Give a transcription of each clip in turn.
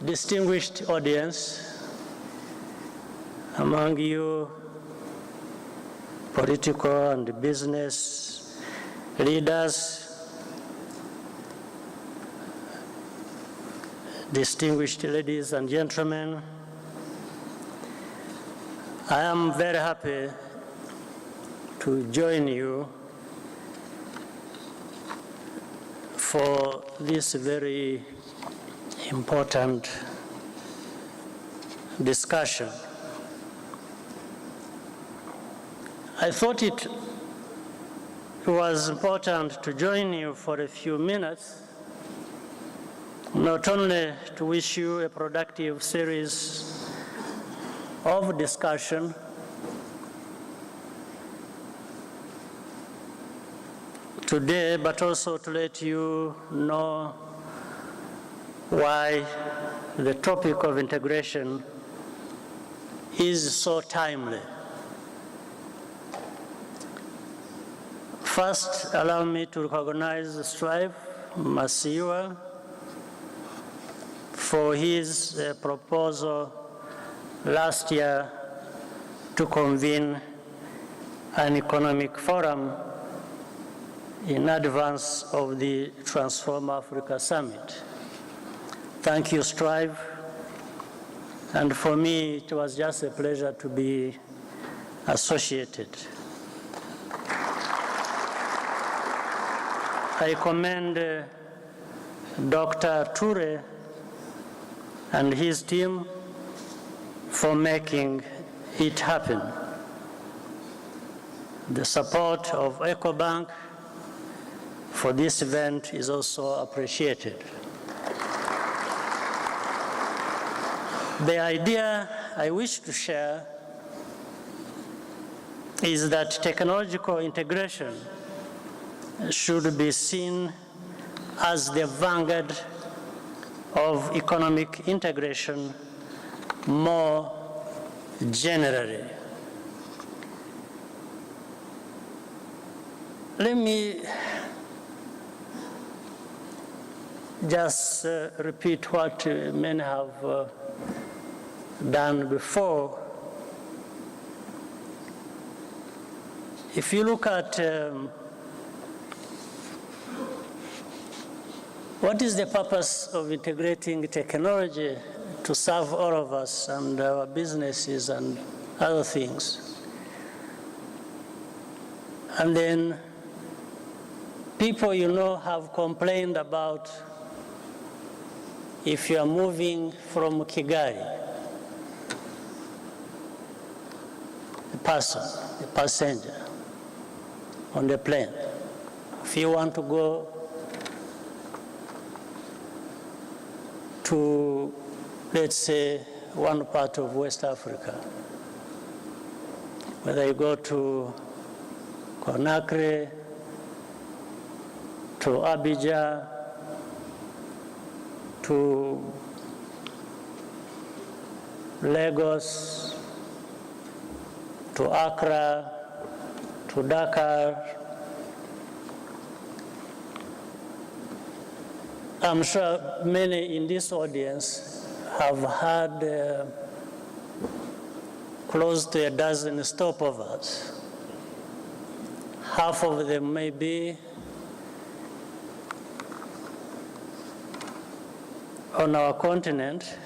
distinguished audience, among you political and business leaders, distinguished ladies and gentlemen, I am very happy to join you for this very important discussion. I thought it was important to join you for a few minutes, not only to wish you a productive series of discussion, today, but also to let you know why the topic of integration is so timely. First, allow me to recognize Strive Masiwa for his proposal last year to convene an economic forum in advance of the Transform Africa Summit. Thank you, Strive. And for me, it was just a pleasure to be associated. I commend Dr. Ture and his team for making it happen. The support of EcoBank for this event is also appreciated. The idea I wish to share is that technological integration should be seen as the vanguard of economic integration more generally. Let me just repeat what many have done before. If you look at what is the purpose of integrating technology to serve all of us and our businesses and other things? And then people have complained about if you are moving from Kigali, a passenger on the plane, if you want to go to, let's say, one part of West Africa, whether you go to Conakry, to Abidjan, to Lagos, to Accra, to Dakar. I'm sure many in this audience have had close to a dozen stopovers. Half of them may be on our continent,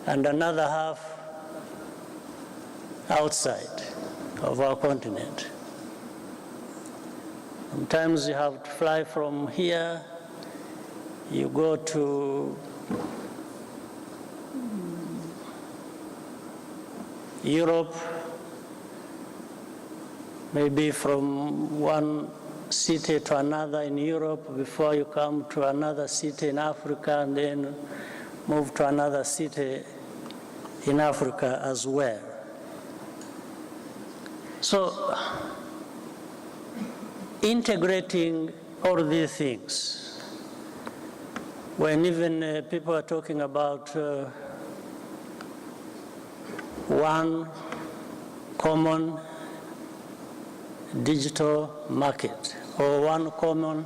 and another half outside of our continent. Sometimes you have to fly from here, you go to Europe, maybe from one city to another in Europe before you come to another city in Africa, and then move to another city in Africa as well. So integrating all these things, when even people are talking about one common digital market or one common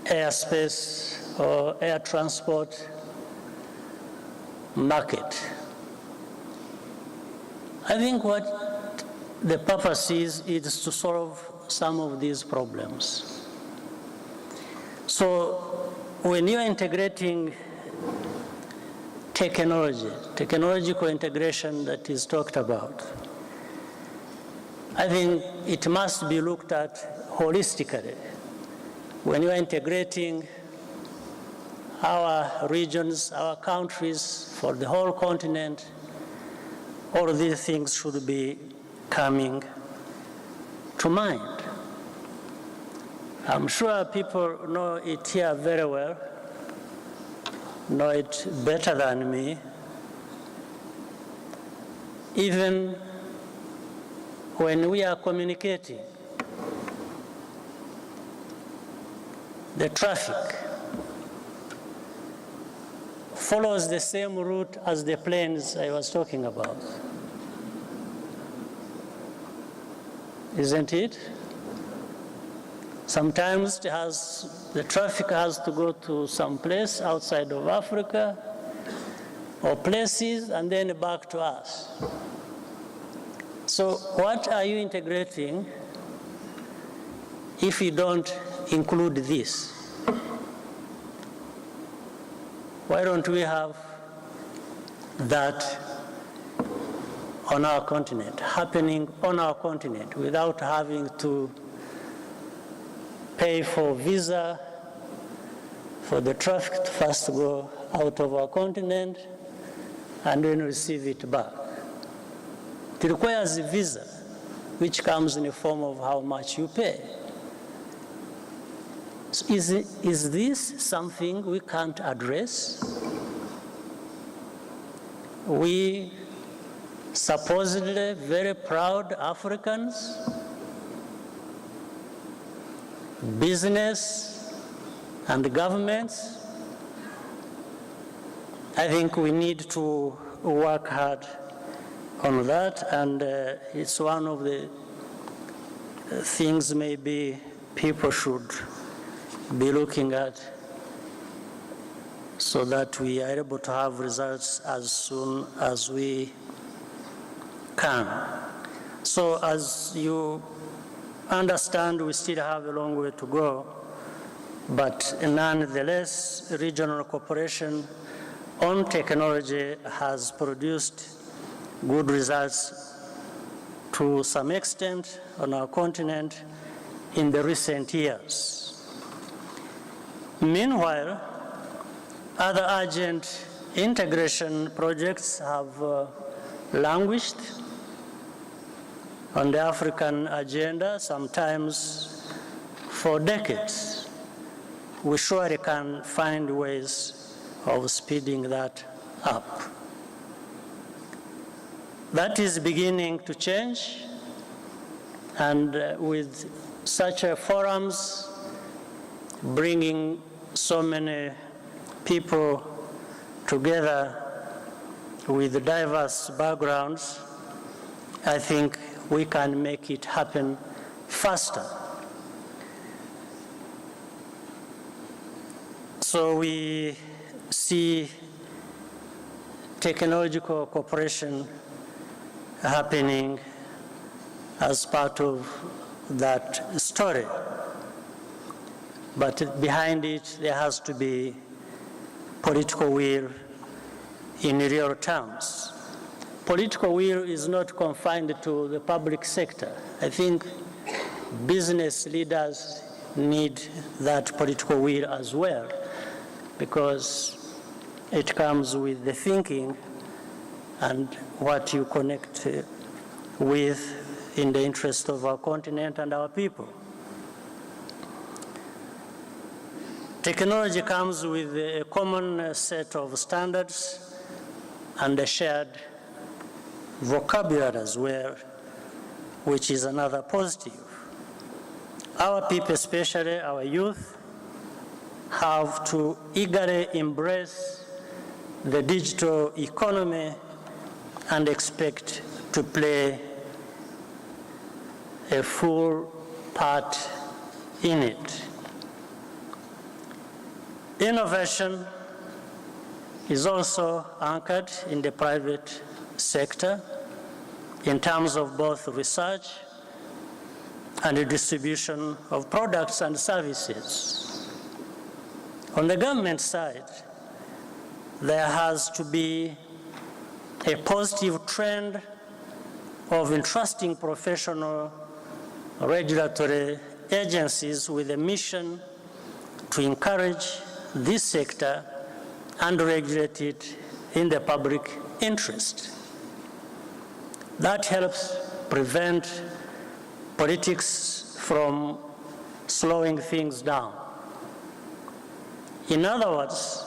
airspace or air transport market. I think what the purpose is to solve some of these problems. So when you're integrating technological integration that is talked about, I think it must be looked at holistically. When you're integrating our regions, our countries, for the whole continent, all of these things should be coming to mind. I'm sure people know it here very well, know it better than me. Even when we are communicating, the traffic follows the same route as the planes I was talking about. Isn't it? Sometimes the traffic has to go to some place outside of Africa or places and then back to us. So what are you integrating if you don't include this? Why don't we have that on our continent, happening on our continent without having to pay for visa for the traffic to first go out of our continent and then receive it back? It requires a visa, which comes in the form of how much you pay. So is this something we can't address? We supposedly very proud Africans, business and governments, I think we need to work hard on that, and it's one of the things maybe people should be looking at so that we are able to have results as soon as we can. So as you understand, we still have a long way to go, but nonetheless, regional cooperation on technology has produced good results to some extent on our continent in the recent years. Meanwhile, other urgent integration projects have languished on the African agenda, sometimes for decades. We surely can find ways of speeding that up. That is beginning to change, and with such forums bringing so many people together with diverse backgrounds, I think we can make it happen faster. So we see technological cooperation happening as part of that story. But behind it, there has to be political will in real terms. Political will is not confined to the public sector. I think business leaders need that political will as well, because it comes with the thinking and what you connect with in the interest of our continent and our people. Technology comes with a common set of standards and a shared vocabulary as well, which is another positive. Our people, especially our youth, have to eagerly embrace the digital economy and expect to play a full part in it. Innovation is also anchored in the private sector in terms of both research and the distribution of products and services. On the government side, there has to be a positive trend of entrusting professional regulatory agencies with a mission to encourage this sector and regulate it in the public interest. That helps prevent politics from slowing things down. In other words,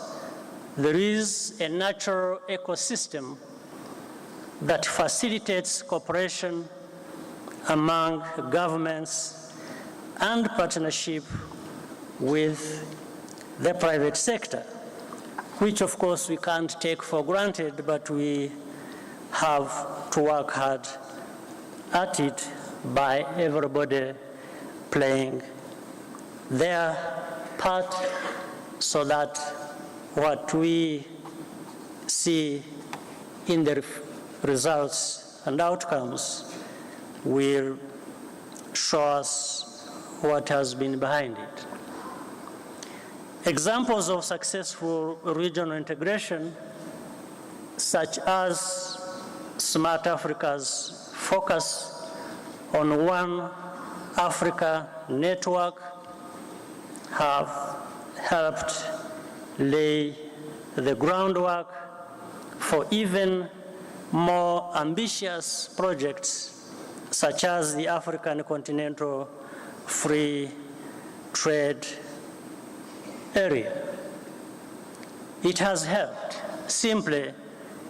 there is a natural ecosystem that facilitates cooperation among governments and partnership with the private sector, which of course we can't take for granted, but we have to work hard at it by everybody playing their part so that what we see in the results and outcomes will show us what has been behind it. Examples of successful regional integration, such as Smart Africa's focus on One Africa network, have helped lay the groundwork for even more ambitious projects, such as the African Continental Free Trade Area. It has helped simply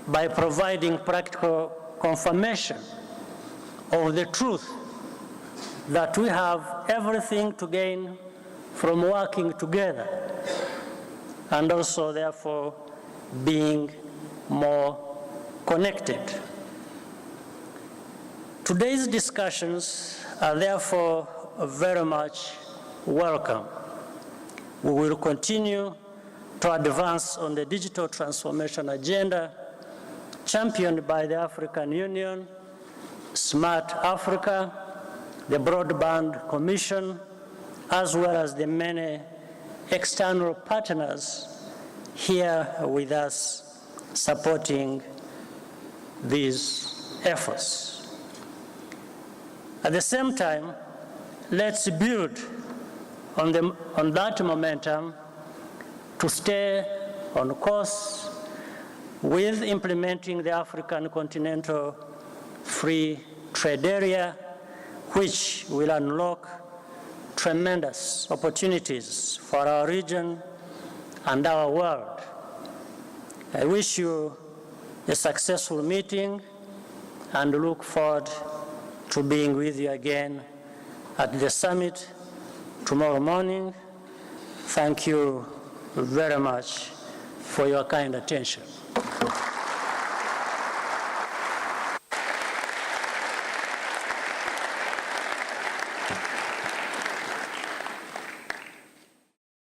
by providing practical confirmation of the truth that we have everything to gain from working together, and also therefore being more connected. Today's discussions are therefore very much welcome. We will continue to advance on the digital transformation agenda championed by the African Union, Smart Africa, the Broadband Commission, as well as the many external partners here with us supporting these efforts. At the same time, let's build on that momentum to stay on course with implementing the African Continental Free Trade Area, which will unlock tremendous opportunities for our region and our world. I wish you a successful meeting and look forward to being with you again at the summit tomorrow morning. Thank you very much for your kind attention.